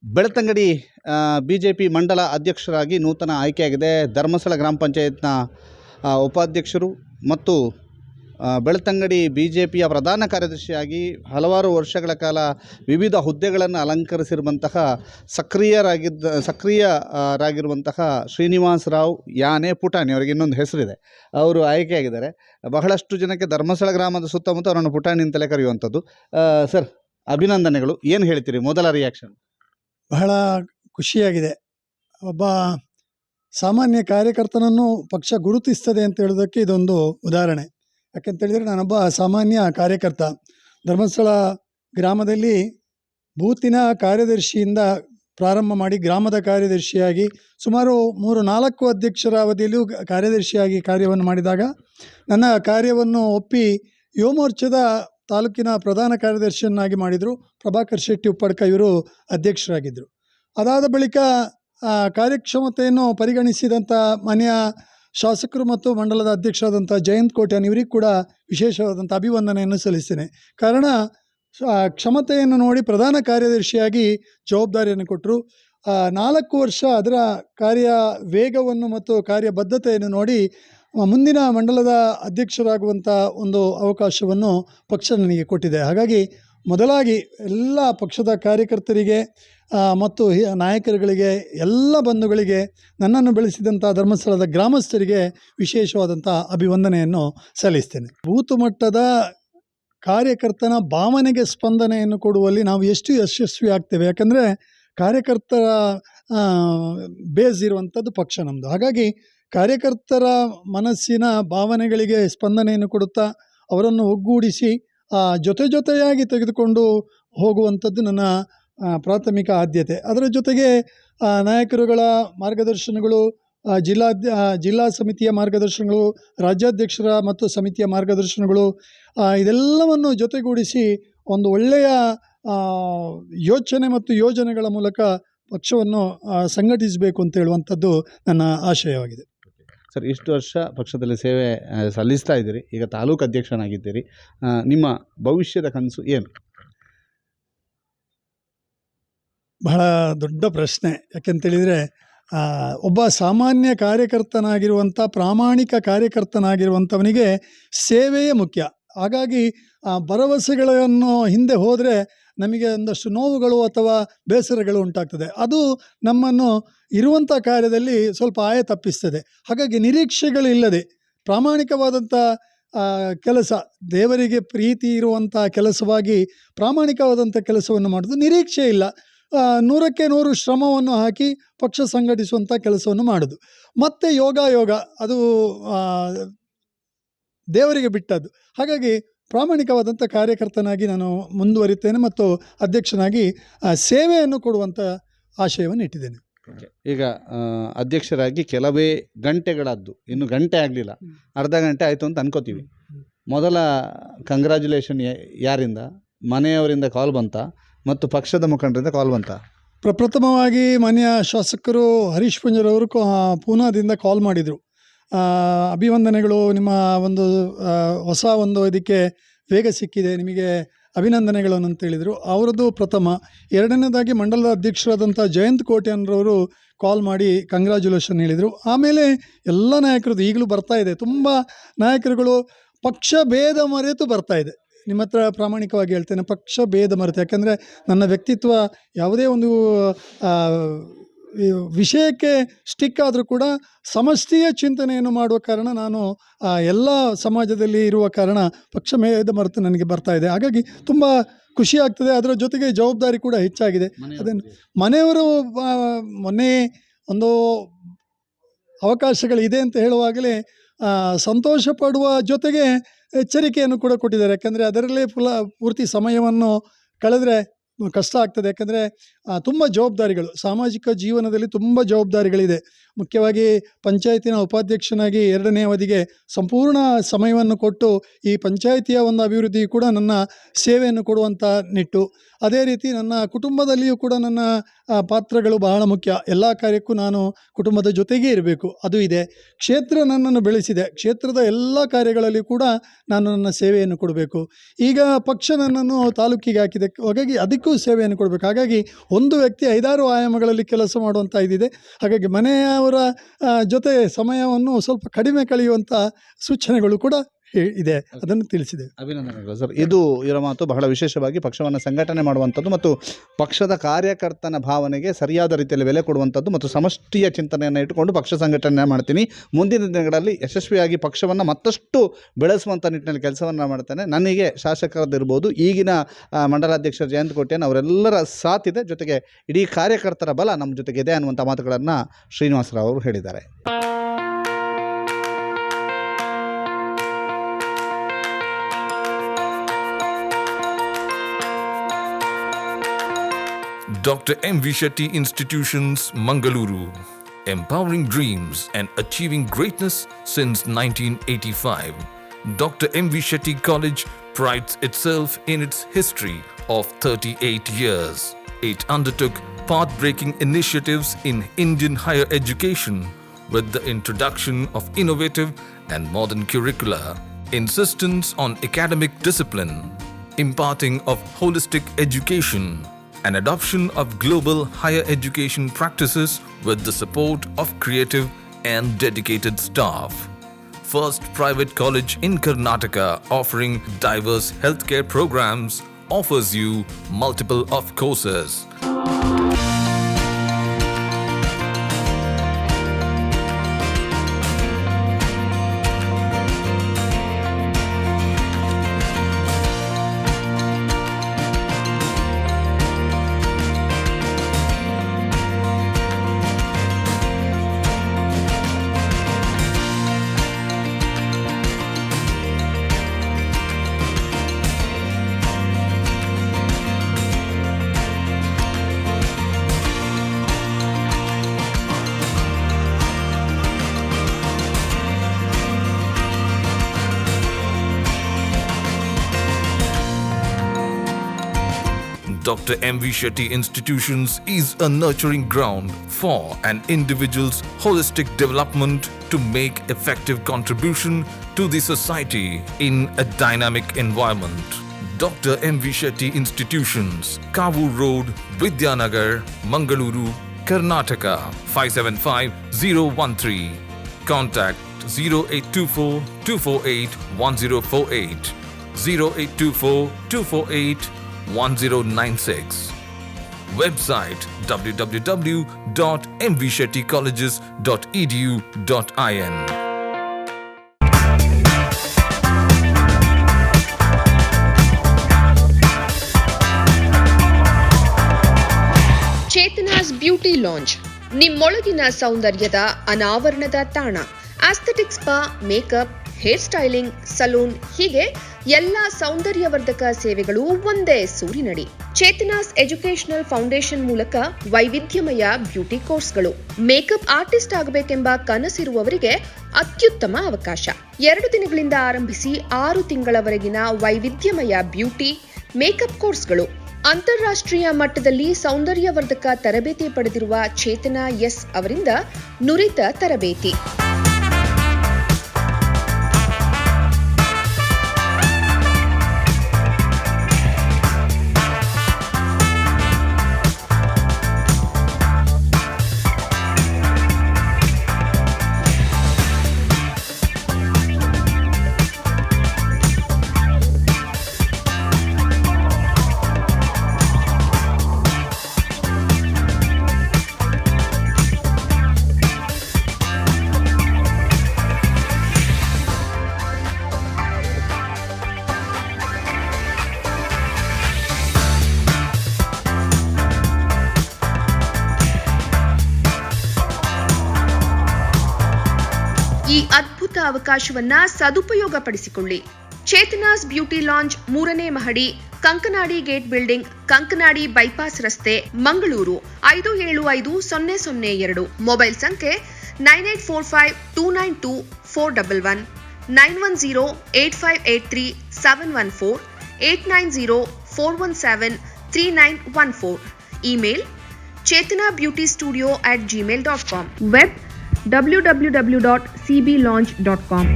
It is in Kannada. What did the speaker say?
ಬೆಳ್ತಂಗಡಿ ಬಿಜೆಪಿ ಮಂಡಲ ಅಧ್ಯಕ್ಷರಾಗಿ ನೂತನ ಆಯ್ಕೆಯಾಗಿದೆ. ಧರ್ಮಸ್ಥಳ ಗ್ರಾಮ ಪಂಚಾಯತ್ನ ಉಪಾಧ್ಯಕ್ಷರು ಮತ್ತು ಬೆಳ್ತಂಗಡಿ ಬಿಜೆಪಿಯ ಪ್ರಧಾನ ಕಾರ್ಯದರ್ಶಿಯಾಗಿ ಹಲವಾರು ವರ್ಷಗಳ ಕಾಲ ವಿವಿಧ ಹುದ್ದೆಗಳನ್ನು ಅಲಂಕರಿಸಿರುವಂತಹ ಸಕ್ರಿಯರಾಗಿರುವಂತಹ ಶ್ರೀನಿವಾಸರಾವ್ ಯಾನೆ ಪುಟಾಣಿ ಅವರಿಗೆ ಇನ್ನೊಂದು ಹೆಸರಿದೆ. ಅವರು ಆಯ್ಕೆಯಾಗಿದ್ದಾರೆ. ಬಹಳಷ್ಟು ಜನಕ್ಕೆ ಧರ್ಮಸ್ಥಳ ಗ್ರಾಮದ ಸುತ್ತಮುತ್ತ ಅವರನ್ನು ಪುಟಾಣಿ ಅಂತಲೇ ಕರೆಯುವಂಥದ್ದು. ಸರ್, ಅಭಿನಂದನೆಗಳು. ಏನು ಹೇಳ್ತೀರಿ? ಮೊದಲ ರಿಯಾಕ್ಷನ್. ಬಹಳ ಖುಷಿಯಾಗಿದೆ. ಒಬ್ಬ ಸಾಮಾನ್ಯ ಕಾರ್ಯಕರ್ತನನ್ನು ಪಕ್ಷ ಗುರುತಿಸ್ತದೆ ಅಂತ ಹೇಳೋದಕ್ಕೆ ಇದೊಂದು ಉದಾಹರಣೆ. ಯಾಕೆಂತೇಳಿದರೆ ನಾನೊಬ್ಬ ಸಾಮಾನ್ಯ ಕಾರ್ಯಕರ್ತ. ಧರ್ಮಸ್ಥಳ ಗ್ರಾಮದಲ್ಲಿ ಬೂತಿನ ಕಾರ್ಯದರ್ಶಿಯಿಂದ ಪ್ರಾರಂಭ ಮಾಡಿ ಗ್ರಾಮದ ಕಾರ್ಯದರ್ಶಿಯಾಗಿ ಸುಮಾರು 3-4 ಅಧ್ಯಕ್ಷರ ಅವಧಿಯಲ್ಲೂ ಕಾರ್ಯದರ್ಶಿಯಾಗಿ ಕಾರ್ಯವನ್ನು ಮಾಡಿದಾಗ ನನ್ನ ಕಾರ್ಯವನ್ನು ಒಪ್ಪಿ ಯುವ ಮೋರ್ಚಾದ ತಾಲೂಕಿನ ಪ್ರಧಾನ ಕಾರ್ಯದರ್ಶಿಯನ್ನಾಗಿ ಮಾಡಿದರು. ಪ್ರಭಾಕರ್ ಶೆಟ್ಟಿ ಉಪ್ಪಡ್ಕ ಇವರು ಅಧ್ಯಕ್ಷರಾಗಿದ್ದರು. ಅದಾದ ಬಳಿಕ ಕಾರ್ಯಕ್ಷಮತೆಯನ್ನು ಪರಿಗಣಿಸಿದಂಥ ಮಾನ್ಯ ಶಾಸಕರು ಮತ್ತು ಮಂಡಲದ ಅಧ್ಯಕ್ಷರಾದಂಥ ಜಯಂತ್ ಕೋಟ್ಯಾನ್ ಇವರಿಗೆ ಕೂಡ ವಿಶೇಷವಾದಂಥ ಅಭಿವಂದನೆಯನ್ನು ಸಲ್ಲಿಸ್ತೇನೆ. ಕಾರಣ ಕ್ಷಮತೆಯನ್ನು ನೋಡಿ ಪ್ರಧಾನ ಕಾರ್ಯದರ್ಶಿಯಾಗಿ ಜವಾಬ್ದಾರಿಯನ್ನು ಕೊಟ್ಟರು. 4 ವರ್ಷ ಅದರ ಕಾರ್ಯ ವೇಗವನ್ನು ಮತ್ತು ಕಾರ್ಯಬದ್ಧತೆಯನ್ನು ನೋಡಿ ಮುಂದಿನ ಮಂಡಲದ ಅಧ್ಯಕ್ಷರಾಗುವಂಥ ಒಂದು ಅವಕಾಶವನ್ನು ಪಕ್ಷ ನನಗೆ ಕೊಟ್ಟಿದೆ. ಹಾಗಾಗಿ ಮೊದಲಾಗಿ ಎಲ್ಲ ಪಕ್ಷದ ಕಾರ್ಯಕರ್ತರಿಗೆ ಮತ್ತು ನಾಯಕರುಗಳಿಗೆ, ಎಲ್ಲ ಬಂಧುಗಳಿಗೆ, ನನ್ನನ್ನು ಬೆಳೆಸಿದಂಥ ಧರ್ಮಸ್ಥಳದ ಗ್ರಾಮಸ್ಥರಿಗೆ ವಿಶೇಷವಾದಂಥ ಅಭಿವಂದನೆಯನ್ನು ಸಲ್ಲಿಸ್ತೇನೆ. ಬೂತು ಮಟ್ಟದ ಕಾರ್ಯಕರ್ತನ ಭಾವನೆಗೆ ಸ್ಪಂದನೆಯನ್ನು ಕೊಡುವಲ್ಲಿ ನಾವು ಎಷ್ಟು ಯಶಸ್ವಿ ಆಗ್ತೇವೆ. ಯಾಕಂದರೆ ಕಾರ್ಯಕರ್ತರ ಬೇಸ್ ಇರುವಂಥದ್ದು ಪಕ್ಷ ನಮ್ಮದು. ಹಾಗಾಗಿ ಕಾರ್ಯಕರ್ತರ ಮನಸ್ಸಿನ ಭಾವನೆಗಳಿಗೆ ಸ್ಪಂದನೆಯನ್ನು ಕೊಡುತ್ತಾ ಅವರನ್ನು ಒಗ್ಗೂಡಿಸಿ ಜೊತೆಯಾಗಿ ತೆಗೆದುಕೊಂಡು ಹೋಗುವಂಥದ್ದು ನನ್ನ ಪ್ರಾಥಮಿಕ ಆದ್ಯತೆ. ಅದರ ಜೊತೆಗೆ ನಾಯಕರುಗಳ ಮಾರ್ಗದರ್ಶನಗಳು, ಜಿಲ್ಲಾ ಸಮಿತಿಯ ಮಾರ್ಗದರ್ಶನಗಳು, ರಾಜ್ಯಾಧ್ಯಕ್ಷರ ಮತ್ತು ಸಮಿತಿಯ ಮಾರ್ಗದರ್ಶನಗಳು, ಇದೆಲ್ಲವನ್ನು ಜೊತೆಗೂಡಿಸಿ ಒಂದು ಒಳ್ಳೆಯ ಯೋಚನೆ ಮತ್ತು ಯೋಜನೆಗಳ ಮೂಲಕ ಪಕ್ಷವನ್ನು ಸಂಘಟಿಸಬೇಕು ಅಂತ ಹೇಳುವಂಥದ್ದು ನನ್ನ ಆಶಯವಾಗಿದೆ. ಸರ್, ಇಷ್ಟು ವರ್ಷ ಪಕ್ಷದಲ್ಲಿ ಸೇವೆ ಸಲ್ಲಿಸ್ತಾ ಇದ್ದೀರಿ. ಈಗ ತಾಲೂಕು ಅಧ್ಯಕ್ಷನಾಗಿದ್ದೀರಿ. ನಿಮ್ಮ ಭವಿಷ್ಯದ ಕನಸು ಏನು? ಬಹಳ ದೊಡ್ಡ ಪ್ರಶ್ನೆ. ಯಾಕೆಂತೇಳಿದರೆ ಒಬ್ಬ ಸಾಮಾನ್ಯ ಕಾರ್ಯಕರ್ತನಾಗಿರುವಂಥ, ಪ್ರಾಮಾಣಿಕ ಕಾರ್ಯಕರ್ತನಾಗಿರುವಂಥವನಿಗೆ ಸೇವೆಯೇ ಮುಖ್ಯ. ಹಾಗಾಗಿ ಭರವಸೆಗಳನ್ನು ಹಿಂದೆ ಹೋದರೆ ನಮಗೆ ಒಂದಷ್ಟು ನೋವುಗಳು ಅಥವಾ ಬೇಸರಗಳು ಉಂಟಾಗ್ತದೆ. ಅದು ನಮ್ಮನ್ನು ಇರುವಂಥ ಕಾರ್ಯದಲ್ಲಿ ಸ್ವಲ್ಪ ಆಯ ತಪ್ಪಿಸ್ತದೆ. ಹಾಗಾಗಿ ನಿರೀಕ್ಷೆಗಳಿಲ್ಲದೆ ಪ್ರಾಮಾಣಿಕವಾದಂಥ ಕೆಲಸ, ದೇವರಿಗೆ ಪ್ರೀತಿ ಇರುವಂಥ ಕೆಲಸವಾಗಿ ಪ್ರಾಮಾಣಿಕವಾದಂಥ ಕೆಲಸವನ್ನು ಮಾಡೋದು. ನಿರೀಕ್ಷೆ ಇಲ್ಲ, 100ಕ್ಕೆ 100 ಶ್ರಮವನ್ನು ಹಾಕಿ ಪಕ್ಷ ಸಂಘಟಿಸುವಂಥ ಕೆಲಸವನ್ನು ಮಾಡೋದು. ಮತ್ತು ಯೋಗ ಅದು ದೇವರಿಗೆ ಬಿಟ್ಟದ್ದು. ಹಾಗಾಗಿ ಪ್ರಾಮಾಣಿಕವಾದಂಥ ಕಾರ್ಯಕರ್ತನಾಗಿ ನಾನು ಮುಂದುವರಿತೇನೆ ಮತ್ತು ಅಧ್ಯಕ್ಷನಾಗಿ ಸೇವೆಯನ್ನು ಕೊಡುವಂಥ ಆಶಯವನ್ನು ಇಟ್ಟಿದ್ದೇನೆ. ಈಗ ಅಧ್ಯಕ್ಷರಾಗಿ ಕೆಲವೇ ಗಂಟೆಗಳದ್ದು, ಇನ್ನು ಗಂಟೆ ಆಗಲಿಲ್ಲ, ಅರ್ಧ ಗಂಟೆ ಆಯಿತು ಅಂತ ಅನ್ಕೋತೀವಿ. ಮೊದಲ ಕಂಗ್ರ್ಯಾಚುಲೇಷನ್ ಯಾರಿಂದ? ಮನೆಯವರಿಂದ ಕಾಲ್ ಬಂತ ಮತ್ತು ಪಕ್ಷದ ಮುಖಂಡರಿಂದ ಕಾಲ್ ಬಂತ? ಪ್ರಪ್ರಥಮವಾಗಿ ಮಾನ್ಯ ಶಾಸಕರು ಹರೀಶ್ ಪುಂಜರವರು ಪೂನಾದಿಂದ ಕಾಲ್ ಮಾಡಿದರು. ಅಭಿವಂದನೆಗಳು, ನಿಮ್ಮ ಒಂದು ಹೊಸ ಒಂದು ಇದಕ್ಕೆ ವೇಗ ಸಿಕ್ಕಿದೆ, ನಿಮಗೆ ಅಭಿನಂದನೆಗಳನ್ನು ಅಂತೇಳಿದರು. ಅವರದ್ದು ಪ್ರಥಮ. ಎರಡನೇದಾಗಿ ಮಂಡಲದ ಅಧ್ಯಕ್ಷರಾದಂಥ ಜಯಂತ್ ಕೋಟ್ಯಾನ್ರವರು ಕಾಲ್ ಮಾಡಿ ಕಂಗ್ರ್ಯಾಚುಲೇಷನ್ ಹೇಳಿದರು. ಆಮೇಲೆ ಎಲ್ಲ ನಾಯಕರದ್ದು ಈಗಲೂ ಬರ್ತಾ ಇದೆ. ತುಂಬ ನಾಯಕರುಗಳು ಪಕ್ಷ ಭೇದ ಮರೆತು ಬರ್ತಾ ಇದೆ. ನಿಮ್ಮ ಹತ್ರ ಪ್ರಾಮಾಣಿಕವಾಗಿ ಹೇಳ್ತೇನೆ, ಪಕ್ಷ ಭೇದ ಮರೆತು. ಯಾಕೆಂದರೆ ನನ್ನ ವ್ಯಕ್ತಿತ್ವ ಯಾವುದೇ ಒಂದು ವಿಷಯಕ್ಕೆ ಸ್ಟಿಕ್ ಆದರೂ ಕೂಡ ಸಮಷ್ಟಿಯ ಚಿಂತನೆಯನ್ನು ಮಾಡುವ ಕಾರಣ, ನಾನು ಎಲ್ಲ ಸಮಾಜದಲ್ಲಿ ಇರುವ ಕಾರಣ ಪಕ್ಷ ಭೇದ ಮರೆತು ನನಗೆ ಬರ್ತಾ ಇದೆ. ಹಾಗಾಗಿ ತುಂಬ ಖುಷಿ ಆಗ್ತದೆ. ಅದರ ಜೊತೆಗೆ ಜವಾಬ್ದಾರಿ ಕೂಡ ಹೆಚ್ಚಾಗಿದೆ. ಅದನ್ನು ಮನೆಯವರು ಮೊನ್ನೆ ಒಂದು ಅವಕಾಶಗಳಿದೆ ಅಂತ ಹೇಳುವಾಗಲೇ ಸಂತೋಷ ಪಡುವ ಜೊತೆಗೆ ಎಚ್ಚರಿಕೆಯನ್ನು ಕೂಡ ಕೊಟ್ಟಿದ್ದಾರೆ. ಯಾಕೆಂದರೆ ಅದರಲ್ಲೇ ಪೂರ್ತಿ ಸಮಯವನ್ನು ಕಳೆದರೆ ಕಷ್ಟ ಆಗ್ತದೆ. ಯಾಕಂದರೆ ತುಂಬ ಜವಾಬ್ದಾರಿಗಳು, ಸಾಮಾಜಿಕ ಜೀವನದಲ್ಲಿ ತುಂಬ ಜವಾಬ್ದಾರಿಗಳಿದೆ. ಮುಖ್ಯವಾಗಿ ಪಂಚಾಯತಿನ ಉಪಾಧ್ಯಕ್ಷನಾಗಿ 2ನೇ ಅವಧಿಗೆ ಸಂಪೂರ್ಣ ಸಮಯವನ್ನು ಕೊಟ್ಟು ಈ ಪಂಚಾಯಿತಿಯ ಒಂದು ಅಭಿವೃದ್ಧಿ ಕೂಡ ನನ್ನ ಸೇವೆಯನ್ನು ಕೊಡುವಂಥ ನಿಟ್ಟು. ಅದೇ ರೀತಿ ನನ್ನ ಕುಟುಂಬದಲ್ಲಿಯೂ ಕೂಡ ನನ್ನ ಪಾತ್ರಗಳು ಬಹಳ ಮುಖ್ಯ. ಎಲ್ಲ ಕಾರ್ಯಕ್ಕೂ ನಾನು ಕುಟುಂಬದ ಜೊತೆಗೇ ಇರಬೇಕು, ಅದು ಇದೆ. ಕ್ಷೇತ್ರ ನನ್ನನ್ನು ಬೆಳೆಸಿದೆ. ಕ್ಷೇತ್ರದ ಎಲ್ಲ ಕಾರ್ಯಗಳಲ್ಲಿ ಕೂಡ ನಾನು ನನ್ನ ಸೇವೆಯನ್ನು ಕೊಡಬೇಕು. ಈಗ ಪಕ್ಷ ನನ್ನನ್ನು ತಾಲೂಕಿಗೆ ಹಾಕಿದೆ. ಹಾಗಾಗಿ ಅದಕ್ಕೆ ಎಲ್ಲರಿಗೂ ಸೇವೆಯನ್ನು ಕೊಡಬೇಕು. ಹಾಗಾಗಿ ಒಂದು ವ್ಯಕ್ತಿ 5-6 ಆಯಾಮಗಳಲ್ಲಿ ಕೆಲಸ ಮಾಡುವಂಥ ಇದಿದೆ. ಹಾಗಾಗಿ ಮನೆಯವರ ಜೊತೆ ಸಮಯವನ್ನು ಸ್ವಲ್ಪ ಕಡಿಮೆ ಕಳೆಯುವಂಥ ಸೂಚನೆಗಳು ಕೂಡ ಇದೆ, ಅದನ್ನು ತಿಳಿಸಿದೆ. ಅಭಿನಂದನೆಗಳು ಸರ್. ಇದು ಇದರ ಮಾತು ಬಹಳ ವಿಶೇಷವಾಗಿ ಪಕ್ಷವನ್ನು ಸಂಘಟನೆ ಮಾಡುವಂಥದ್ದು ಮತ್ತು ಪಕ್ಷದ ಕಾರ್ಯಕರ್ತನ ಭಾವನೆಗೆ ಸರಿಯಾದ ರೀತಿಯಲ್ಲಿ ಬೆಲೆ ಕೊಡುವಂಥದ್ದು ಮತ್ತು ಸಮಷ್ಟಿಯ ಚಿಂತನೆಯನ್ನು ಇಟ್ಟುಕೊಂಡು ಪಕ್ಷ ಸಂಘಟನೆ ಮಾಡ್ತೀನಿ. ಮುಂದಿನ ದಿನಗಳಲ್ಲಿ ಯಶಸ್ವಿಯಾಗಿ ಪಕ್ಷವನ್ನು ಮತ್ತಷ್ಟು ಬೆಳೆಸುವಂಥ ನಿಟ್ಟಿನಲ್ಲಿ ಕೆಲಸವನ್ನು ಮಾಡ್ತಾನೆ. ನನಗೆ ಶಾಸಕರದಿರ್ಬೋದು, ಈಗಿನ ಮಂಡಲಾಧ್ಯಕ್ಷ ಜಯಂತ್ ಕೋಟ್ಯಾನ್ ಅವರೆಲ್ಲರ ಸಾಥ್ ಇದೆ, ಜೊತೆಗೆ ಇಡೀ ಕಾರ್ಯಕರ್ತರ ಬಲ ನಮ್ಮ ಜೊತೆಗಿದೆ ಅನ್ನುವಂಥ ಮಾತುಗಳನ್ನು ಶ್ರೀನಿವಾಸರಾವ್ ಅವರು ಹೇಳಿದ್ದಾರೆ. Dr. M.V. Shetty Institutions, Mangaluru. Empowering dreams and achieving greatness since 1985. Dr. M.V. Shetty College prides itself in its history of 38 years. It undertook path-breaking initiatives in Indian higher education with the introduction of innovative and modern curricula, insistence on academic discipline, imparting of holistic education, and adoption of global higher education practices with the support of creative and dedicated staff. First private college in Karnataka offering diverse healthcare programs offers you multiple of courses. Dr. M.V. Shetty Institutions is a nurturing ground for an individual's holistic development to make effective contribution to the society in a dynamic environment. Dr. M.V. Shetty Institutions, Kavu Road, Vidyanagar, Mangaluru, Karnataka, 575013. Contact 0824 248 1048, 0824 248 1096. Website www.mvshettycolleges.edu.in. Chetana's beauty lounge, ನಿಮ್ಮೊಳಗಿನ ಸೌಂದರ್ಯದ ಅನಾವರಣದ ತಾಣ. Aesthetic spa, makeup, hair styling, salon, ಹೀಗೆ ಎಲ್ಲ ಸೌಂದರ್ಯವರ್ಧಕ ಸೇವೆಗಳು ಒಂದೇ ಸೂರಿನಡಿ. ಚೇತನಾಸ್ ಎಜುಕೇಶನಲ್ ಫೌಂಡೇಶನ್ ಮೂಲಕ ವೈವಿಧ್ಯಮಯ ಬ್ಯೂಟಿ ಕೋರ್ಸ್ಗಳು. ಮೇಕಪ್ ಆರ್ಟಿಸ್ಟ್ ಆಗಬೇಕೆಂಬ ಕನಸಿರುವವರಿಗೆ ಅತ್ಯುತ್ತಮ ಅವಕಾಶ. 2 ದಿನಗಳಿಂದ ಆರಂಭಿಸಿ 6 ತಿಂಗಳವರೆಗಿನ ವೈವಿಧ್ಯಮಯ ಬ್ಯೂಟಿ, ಮೇಕಪ್ ಕೋರ್ಸ್ಗಳು. ಅಂತಾರಾಷ್ಟ್ರೀಯ ಮಟ್ಟದಲ್ಲಿ ಸೌಂದರ್ಯವರ್ಧಕ ತರಬೇತಿ ಪಡೆದಿರುವ ಚೇತನಾ ಎಸ್ ಅವರಿಂದ ನುರಿತ ತರಬೇತಿ. ಈ ಅದ್ಭುತ ಅವಕಾಶವನ್ನ ಸದುಪಯೋಗಪಡಿಸಿಕೊಳ್ಳಿ. ಚೇತನಾಸ್ ಬ್ಯೂಟಿ ಲಾಂಜ್ 3ನೇ ಮಹಡಿ, Kankanadi gate building, Kankanadi bypass ರಸ್ತೆ, ಮಂಗಳೂರು 575002. ಮೊಬೈಲ್ ಸಂಖ್ಯೆ 9845292411, 9108583714, 8904173914. Email chetanabeautystudio@gmail.com. Web www.cblaunch.com.